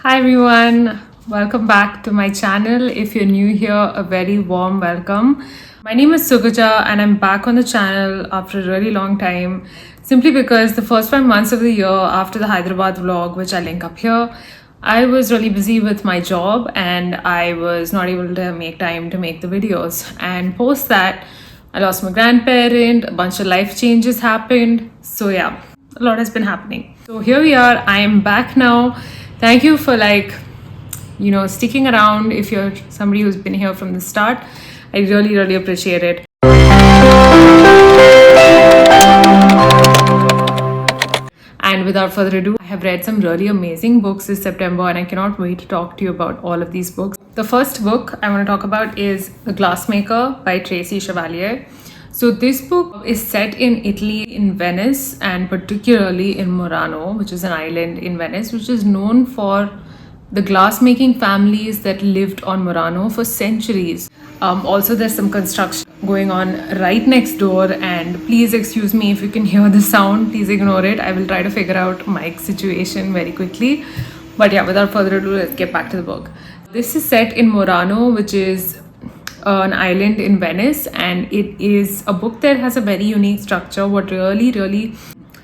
Hi everyone, welcome back to my channel. If you're new here, a very warm welcome. My name is Sugaja and I'm back on the channel after a really long time, simply because the first 5 months of the year after the Hyderabad vlog, which I link up here, I was really busy with my job and I was not able to make time to make the videos. And post that, I lost my grandparent, a bunch of life changes happened. So yeah, a lot has been happening. So here we are, I am back now. Thank you for sticking around. If you're somebody who's been here from the start, I really appreciate it. And without further ado, I have read some really amazing books this September and I cannot wait to talk to you about all of these books. The first book I want to talk about is The Glassmaker by Tracy Chevalier. So this book is set in Italy, in Venice, and particularly in Moreno, which is an island in Venice, which is known for the glass-making families that lived on Moreno for centuries. Also, there's some construction going on right next door, and please excuse me if you can hear the sound, please ignore it. I will try to figure out mic situation very quickly. But yeah, without further ado, let's get back to the book. This is set in Moreno, which is an island in Venice, and it is a book that has a very unique structure. What really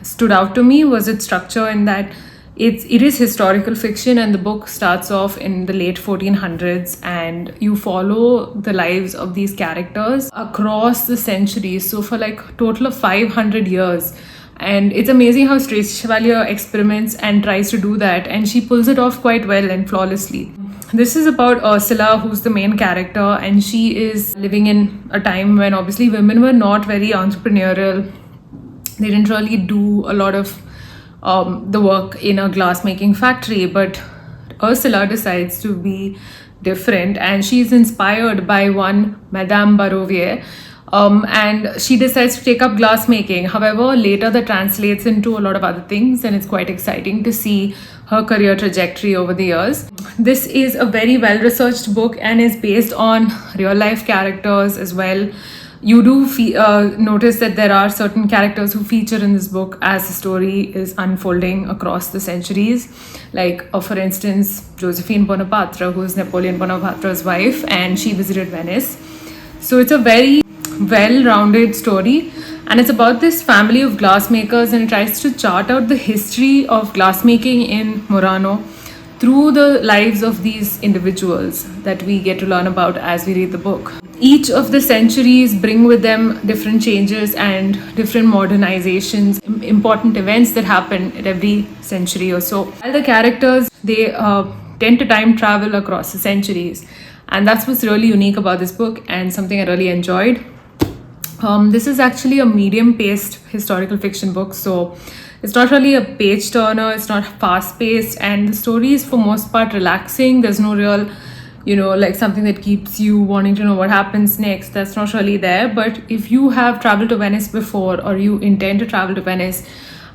stood out to me was its structure, in that it is historical fiction, and the book starts off in the late 1400s and you follow the lives of these characters across the centuries, so for like a total of 500 years. And it's amazing how Tracy Chevalier experiments and tries to do that, and she pulls it off quite well and flawlessly. This is about Ursula, who's the main character, and she is living in a time when obviously women were not very entrepreneurial. They didn't really do a lot of the work in a glass making factory, but Ursula decides to be different, and she's inspired by one Madame Barovier. And she decides to take up glass making. However, later that translates into a lot of other things, and it's quite exciting to see her career trajectory over the years. This is a very well-researched book and is based on real-life characters as well. You do notice that there are certain characters who feature in this book as the story is unfolding across the centuries. Like, for instance, Josephine Bonaparte, who is Napoleon Bonaparte's wife, and she visited Venice. So it's a very well-rounded story, and it's about this family of glassmakers, and it tries to chart out the history of glassmaking in Moreno through the lives of these individuals that we get to learn about as we read the book. Each of the centuries bring with them different changes and different modernizations, important events that happen at every century or so. While the characters, they tend to time travel across the centuries, and that's what's really unique about this book and something I really enjoyed. This is actually a medium-paced historical fiction book, so it's not really a page turner, it's not fast-paced, and the story is for most part relaxing. There's no real, like something that keeps you wanting to know what happens next. That's not really there. But if you have traveled to Venice before, or you intend to travel to Venice,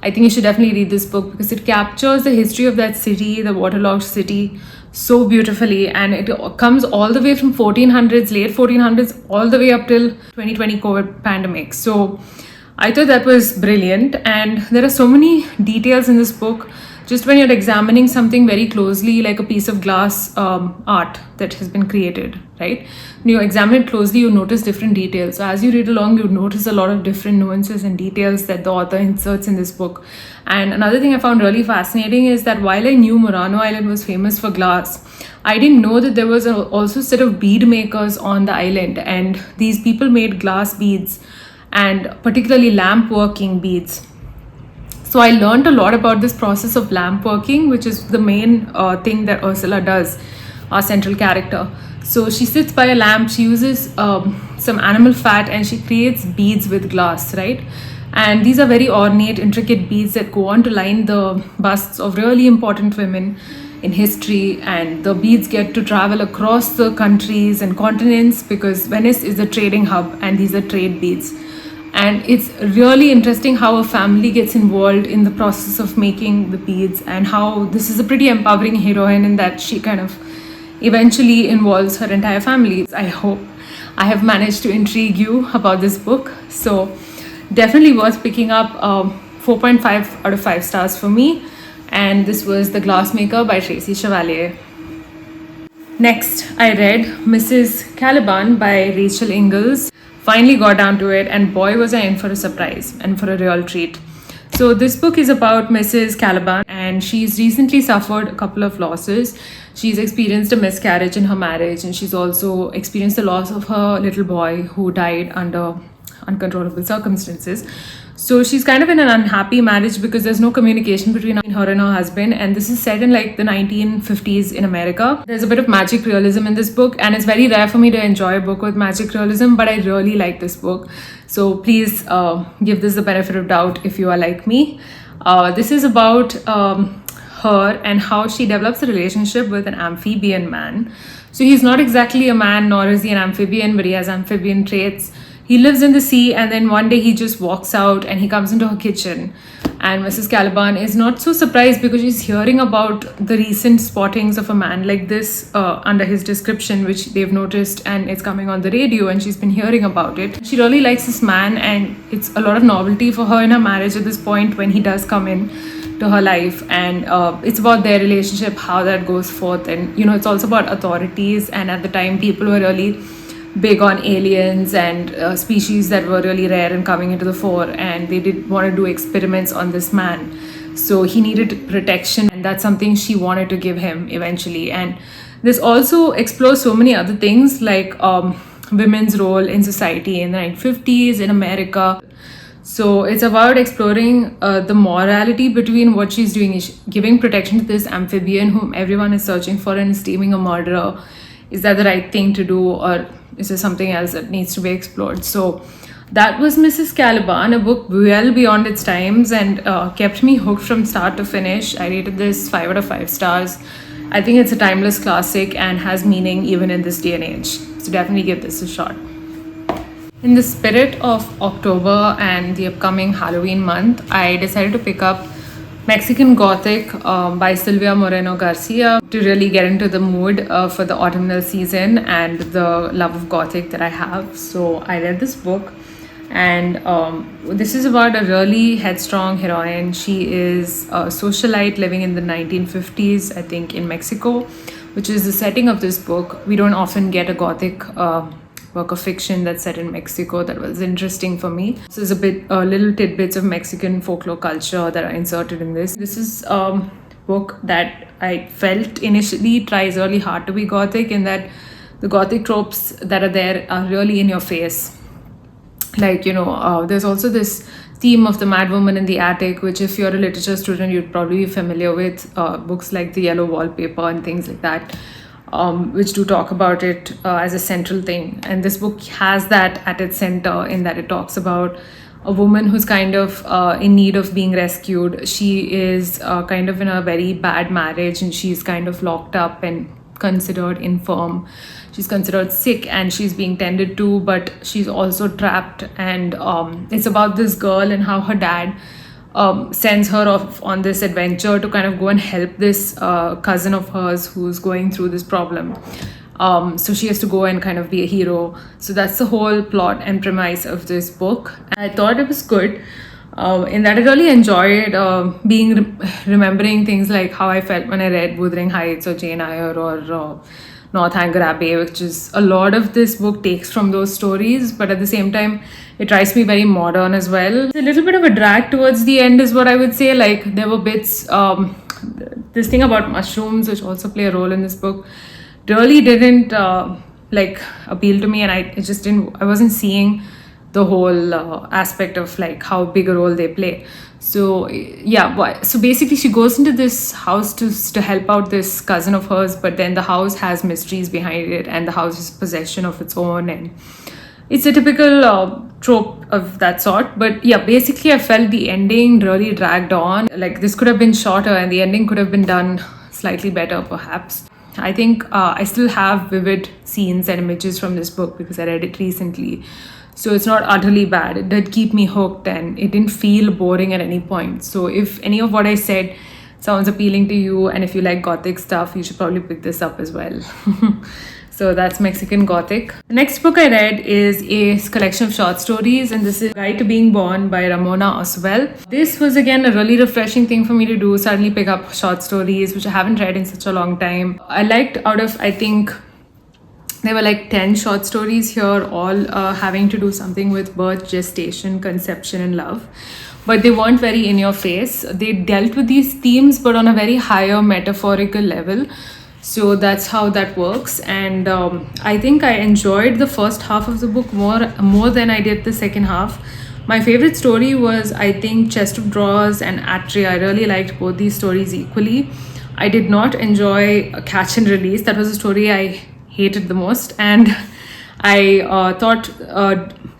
I think you should definitely read this book, because it captures the history of that city, the waterlogged city, so beautifully, and it comes all the way from late 1400s, all the way up till 2020 COVID pandemic. So I thought that was brilliant, and there are so many details in this book. Just when you're examining something very closely, like a piece of glass art that has been created, right? When you examine it closely, you notice different details. So as you read along, you notice a lot of different nuances and details that the author inserts in this book. And another thing I found really fascinating is that while I knew Moreno Island was famous for glass, I didn't know that there was also a set of bead makers on the island, and these people made glass beads, and particularly lamp working beads. So I learned a lot about this process of lamp working, which is the main thing that Ursula does, our central character. So she sits by a lamp, she uses some animal fat, and she creates beads with glass, right? And these are very ornate, intricate beads that go on to line the busts of really important women in history, and the beads get to travel across the countries and continents, because Venice is a trading hub and these are trade beads. And it's really interesting how a family gets involved in the process of making the beads, and how this is a pretty empowering heroine in that she kind of eventually involves her entire family. I hope I have managed to intrigue you about this book. So definitely worth picking up. 4.5 out of 5 stars for me. and this was The Glassmaker by Tracy Chevalier. Next, I read Mrs. Caliban by Rachel Ingalls. Finally got down to it, and boy was I in for a surprise and for a real treat. So this book is about Mrs. Caliban, and she's recently suffered a couple of losses. She's experienced a miscarriage in her marriage, and she's also experienced the loss of her little boy who died under uncontrollable circumstances. So she's kind of in an unhappy marriage because there's no communication between her and her husband, and this is set in like the 1950s in America. There's a bit of magic realism in this book, and it's very rare for me to enjoy a book with magic realism, but I really like this book. So please give this the benefit of doubt if you are like me. This is about her and how she develops a relationship with an amphibian man. So he's not exactly a man, nor is he an amphibian, but he has amphibian traits. He lives in the sea, and then one day he just walks out and he comes into her kitchen, and Mrs. Caliban is not so surprised because she's hearing about the recent spottings of a man like this under his description, which they've noticed, and it's coming on the radio, and she's been hearing about it. She really likes this man, and it's a lot of novelty for her in her marriage at this point when he does come in to her life, and it's about their relationship, how that goes forth, and it's also about authorities. And at the time, people were really big on aliens and species that were really rare and coming into the fore, and they did want to do experiments on this man, so he needed protection, and that's something she wanted to give him eventually. And this also explores so many other things like women's role in society in the 1950s in America. So it's about exploring the morality between what she's doing. Is giving protection to this amphibian whom everyone is searching for and is deeming a murderer. Is that the right thing to do, or is there something else that needs to be explored? So that was Mrs. Caliban, a book well beyond its times, and kept me hooked from start to finish. I rated this 5 out of 5 stars. I think it's a timeless classic and has meaning even in this day and age. So definitely give this a shot. In the spirit of October and the upcoming Halloween month, I decided to pick up Mexican Gothic by Sylvia Moreno Garcia to really get into the mood for the autumnal season and the love of Gothic that I have. So I read this book, and this is about a really headstrong heroine. She is a socialite living in the 1950s, I think, in Mexico, which is the setting of this book. We don't often get a Gothic work of fiction that's set in Mexico. That was interesting for me. So there's little tidbits of Mexican folklore culture that are inserted in this. This is a book that I felt initially tries really hard to be Gothic, in that the Gothic tropes that are there are really in your face. Like, there's also this theme of the mad woman in the attic, which if you're a literature student, you'd probably be familiar with books like The Yellow Wallpaper and things like that. Which do talk about it as a central thing. And this book has that at its center, in that it talks about a woman who's kind of in need of being rescued. She is kind of in a very bad marriage, and she's kind of locked up and considered infirm. She's considered sick, and she's being tended to, but she's also trapped. And it's about this girl and how her dad sends her off on this adventure to kind of go and help this cousin of hers who's going through this problem. So she has to go and kind of be a hero. So that's the whole plot and premise of this book. I thought it was good in that I really enjoyed remembering things like how I felt when I read Wuthering Heights or Jane Eyre or Northanger Abbey, which is a lot of this book takes from those stories, but at the same time it tries to be very modern as well. It's a little bit of a drag towards the end is what I would say. Like, there were bits, this thing about mushrooms, which also play a role in this book, really didn't appeal to me, and I wasn't seeing the whole aspect of like how big a role they play. So so basically she goes into this house to help out this cousin of hers, but then the house has mysteries behind it, and the house is possession of its own, and it's a typical trope of that sort. But yeah, basically I felt the ending really dragged on. Like, this could have been shorter and the ending could have been done slightly better perhaps. I think I still have vivid scenes and images from this book because I read it recently. So it's not utterly bad. It did keep me hooked, and it didn't feel boring at any point. So if any of what I said sounds appealing to you, and if you like Gothic stuff, you should probably pick this up as well. So that's Mexican Gothic. The next book I read is a collection of short stories, and this is Guide to Being Born by Ramona Asubel. This was again a really refreshing thing for me to do, suddenly pick up short stories, which I haven't read in such a long time. I liked out of, I think, there were like 10 short stories here, all having to do something with birth, gestation, conception, and love. But they weren't very in your face. They dealt with these themes, but on a very higher metaphorical level. So that's how that works. And I think I enjoyed the first half of the book more than I did the second half. My favorite story was, I think, Chest of Drawers and Atria. I really liked both these stories equally. I did not enjoy Catch and Release. That was a story I hated the most. And I thought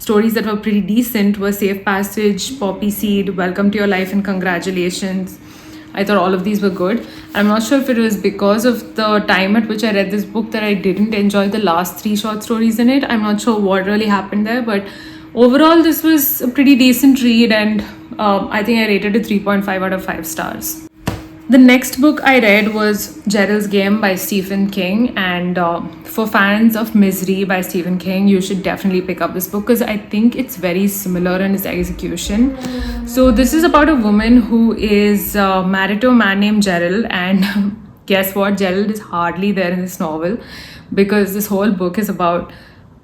stories that were pretty decent were Safe Passage, Poppy Seed, Welcome to Your Life and Congratulations. I thought all of these were good. I'm not sure if it was because of the time at which I read this book that I didn't enjoy the last 3 short stories in it. I'm not sure what really happened there, but overall this was a pretty decent read, and I think I rated it 3.5 out of 5 stars. The next book I read was Gerald's Game by Stephen King, and for fans of Misery by Stephen King, you should definitely pick up this book because I think it's very similar in its execution. So this is about a woman who is married to a man named Gerald, and guess what? Gerald is hardly there in this novel because this whole book is about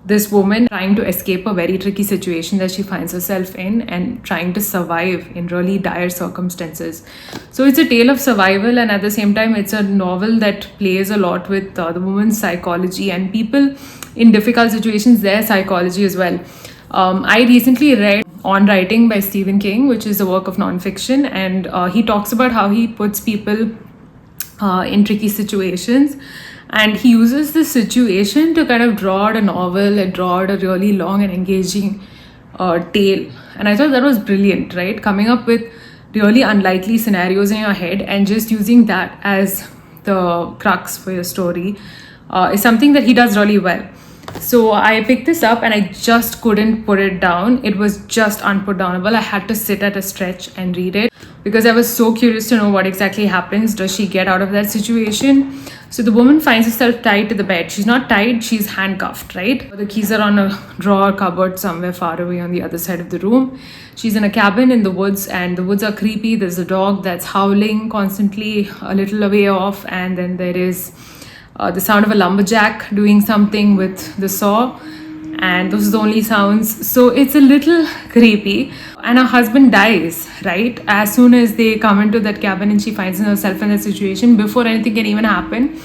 this woman trying to escape a very tricky situation that she finds herself in and trying to survive in really dire circumstances. So it's a tale of survival, and at the same time it's a novel that plays a lot with the woman's psychology and people in difficult situations, their psychology as well. I recently read On Writing by Stephen King, which is a work of non-fiction, and he talks about how he puts people in tricky situations, and he uses this situation to kind of draw out a novel and draw out a really long and engaging tale. And I thought that was brilliant, right? Coming up with really unlikely scenarios in your head and just using that as the crux for your story is something that he does really well. So I picked this up and I just couldn't put it down. It was just unputdownable. I had to sit at a stretch and read it because I was so curious to know what exactly happens. Does she get out of that situation? So the woman finds herself tied to the bed. She's not tied, she's handcuffed, right? The keys are on a drawer cupboard somewhere far away on the other side of the room. She's in a cabin in the woods, and the woods are creepy. There's a dog that's howling constantly a little away off, and then there is the sound of a lumberjack doing something with the saw, and those are the only sounds. So it's a little creepy, and her husband dies right as soon as they come into that cabin, and she finds herself in that situation before anything can even happen,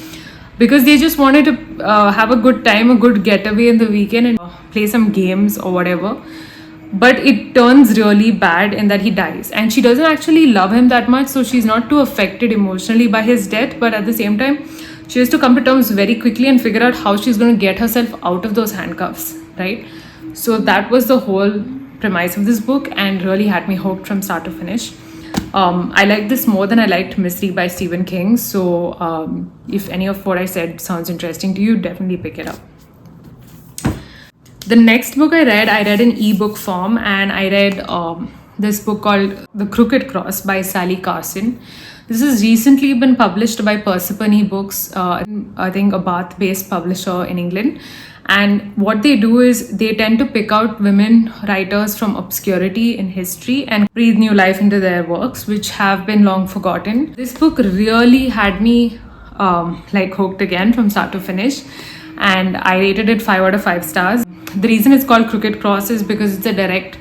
because they just wanted to have a good time, a good getaway in the weekend and play some games or whatever. But it turns really bad in that he dies, and she doesn't actually love him that much, so she's not too affected emotionally by his death, but at the same time she has to come to terms very quickly and figure out how she's going to get herself out of those handcuffs, right? So that was the whole premise of this book and really had me hooked from start to finish. I liked this more than I liked Misery by Stephen King. So if any of what I said sounds interesting to you, definitely pick it up. The next book I read in ebook form, and I read this book called The Crooked Cross by Sally Carson. This has recently been published by Persephone Books, I think a Bath-based publisher in England. And what they do is they tend to pick out women writers from obscurity in history and breathe new life into their works, which have been long forgotten. This book really had me hooked again from start to finish, and I rated it 5 out of 5 stars. The reason it's called Crooked Cross is because it's a direct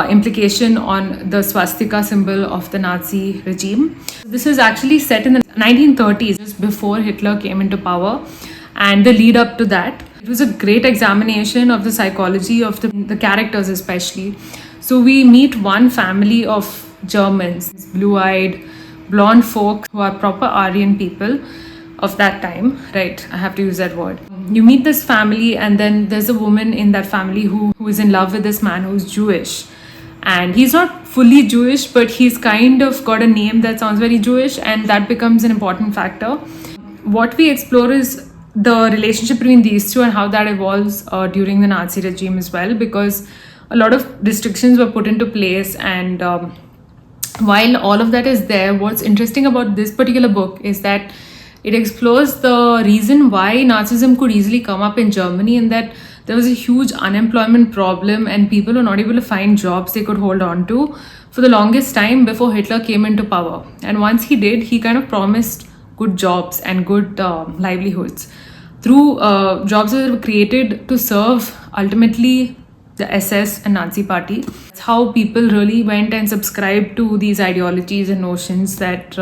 implication on the swastika symbol of the Nazi regime. This is actually set in the 1930s, just before Hitler came into power, and the lead up to that. It was a great examination of the psychology of the characters especially. So we meet one family of Germans, blue-eyed, blonde folk who are proper Aryan people of that time, right? I have to use that word. You meet this family, and then there's a woman in that family who is in love with this man who's Jewish. And he's not fully Jewish, but he's kind of got a name that sounds very Jewish, and that becomes an important factor. What we explore is the relationship between these two and how that evolves during the Nazi regime as well, because a lot of restrictions were put into place. And while all of that is there, what's interesting about this particular book is that It explores the reason why Nazism could easily come up in Germany, and that there was a huge unemployment problem and people were not able to find jobs they could hold on to for the longest time before Hitler came into power. And once he did, he kind of promised good jobs and good livelihoods through jobs that were created to serve ultimately the SS and Nazi party. That's how people really went and subscribed to these ideologies and notions that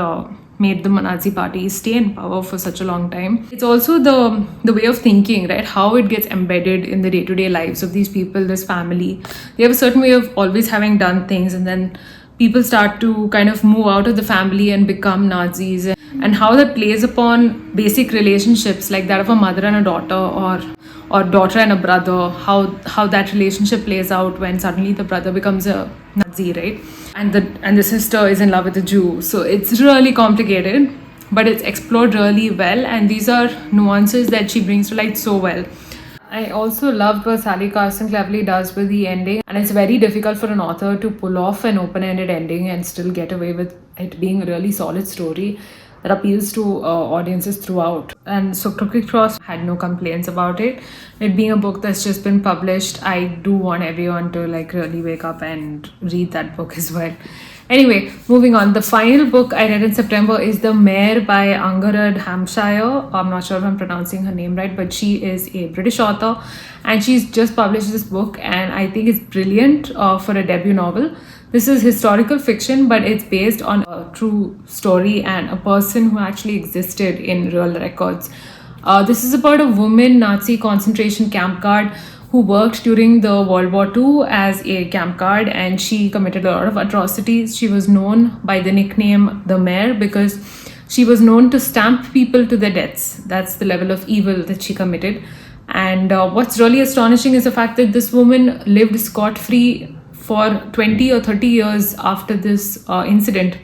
made the Nazi party stay in power for such a long time. It's also the way of thinking, right? How it gets embedded in the day-to-day lives of these people, this family. They have a certain way of always having done things, and then people start to kind of move out of the family and become Nazis, and how that plays upon basic relationships like that of a mother and a daughter, or daughter and a brother, how that relationship plays out when suddenly the brother becomes a Nazi, right? And the sister is in love with a Jew. So it's really complicated, but it's explored really well, and these are nuances that she brings to light so well. I also loved what Sally Carson cleverly does with the ending, and it's very difficult for an author to pull off an open-ended ending and still get away with it being a really solid story that appeals to audiences throughout. And so Crooked Cross had no complaints about it. It being a book that's just been published, I do want everyone to like really wake up and read that book as well. Anyway, moving on. The final book I read in September is The Mare by Angharad, Hampshire. I'm not sure if I'm pronouncing her name right, but she is a British author and she's just published this book, and I think it's brilliant for a debut novel. This is historical fiction, but it's based on a true story and a person who actually existed in real records. This is about a woman Nazi concentration camp guard who worked during the World War II as a camp guard, and she committed a lot of atrocities. She was known by the nickname the Mare because she was known to stamp people to their deaths. That's the level of evil that she committed. And what's really astonishing is the fact that this woman lived scot-free for 20 or 30 years after this incident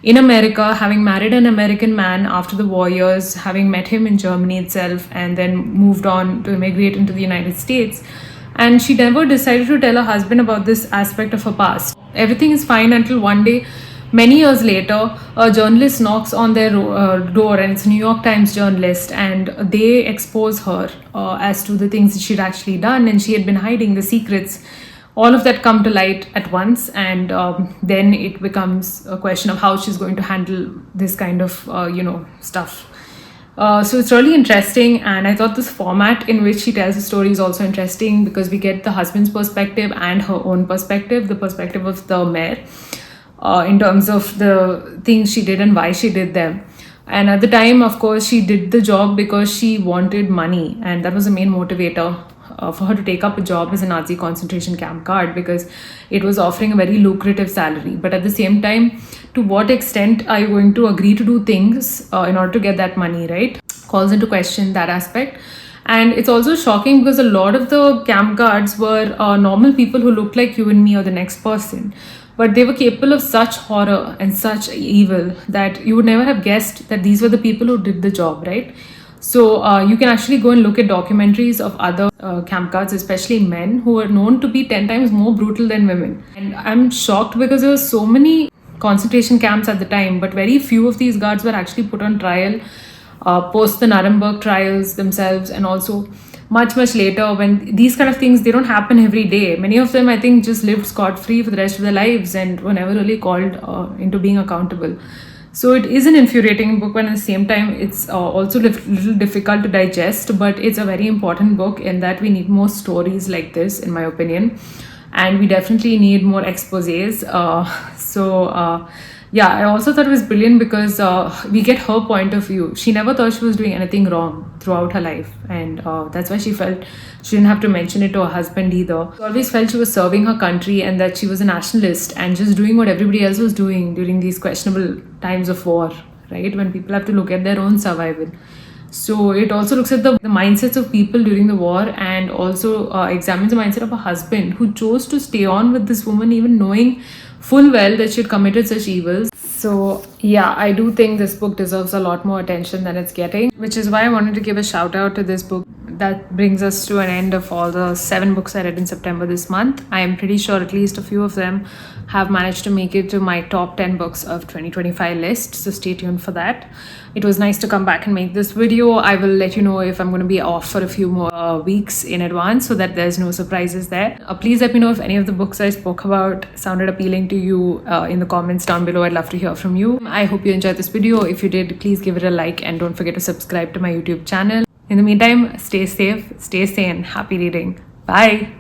in America, having married an American man after the war years, having met him in Germany itself, and then moved on to immigrate into the United States. And she never decided to tell her husband about this aspect of her past. Everything is fine until one day, many years later, a journalist knocks on their door, and it's a New York Times journalist, and they expose her as to the things that she'd actually done, and she had been hiding the secrets. All of that come to light at once, and then it becomes a question of how she's going to handle this kind of stuff. So it's really interesting, and I thought this format in which she tells the story is also interesting because we get the husband's perspective and her own perspective, the perspective of the Mare, in terms of the things she did and why she did them. And at the time, of course, she did the job because she wanted money, and that was the main motivator for her to take up a job as a Nazi concentration camp guard, because it was offering a very lucrative salary. But at the same time, to what extent are you going to agree to do things in order to get that money, right? Calls into question that aspect. And it's also shocking because a lot of the camp guards were normal people who looked like you and me or the next person. But they were capable of such horror and such evil that you would never have guessed that these were the people who did the job, right? So you can actually go and look at documentaries of other camp guards, especially men, who are known to be 10 times more brutal than women. And I'm shocked because there were so many concentration camps at the time, but very few of these guards were actually put on trial post the Nuremberg trials themselves, and also much later, when these kind of things, they don't happen every day. Many of them, I think, just lived scot-free for the rest of their lives and were never really called into being accountable. So it is an infuriating book, but at the same time, it's also a little difficult to digest, but it's a very important book in that we need more stories like this, in my opinion. And we definitely need more exposés. Yeah, I also thought it was brilliant because we get her point of view. She never thought she was doing anything wrong throughout her life, and that's why she felt she didn't have to mention it to her husband either. She always felt she was serving her country and that she was a nationalist and just doing what everybody else was doing during these questionable times of war, right? When people have to look at their own survival. So it also looks at the mindsets of people during the war, and also examines the mindset of a husband who chose to stay on with this woman even knowing full well that she had committed such evils. So yeah, I do think this book deserves a lot more attention than it's getting, which is why I wanted to give a shout out to this book. that brings us to an end of all the 7 books I read in September this month. I am pretty sure at least a few of them have managed to make it to my top 10 books of 2025 list, so stay tuned for that. It was nice to come back and make this video. I will let you know if I'm going to be off for a few more weeks in advance so that there's no surprises there. Please let me know if any of the books I spoke about sounded appealing to you in the comments down below. I'd love to hear from you. I hope you enjoyed this video. If you did, please give it a like and don't forget to subscribe to my YouTube channel. In the meantime, stay safe, stay sane, happy reading. Bye!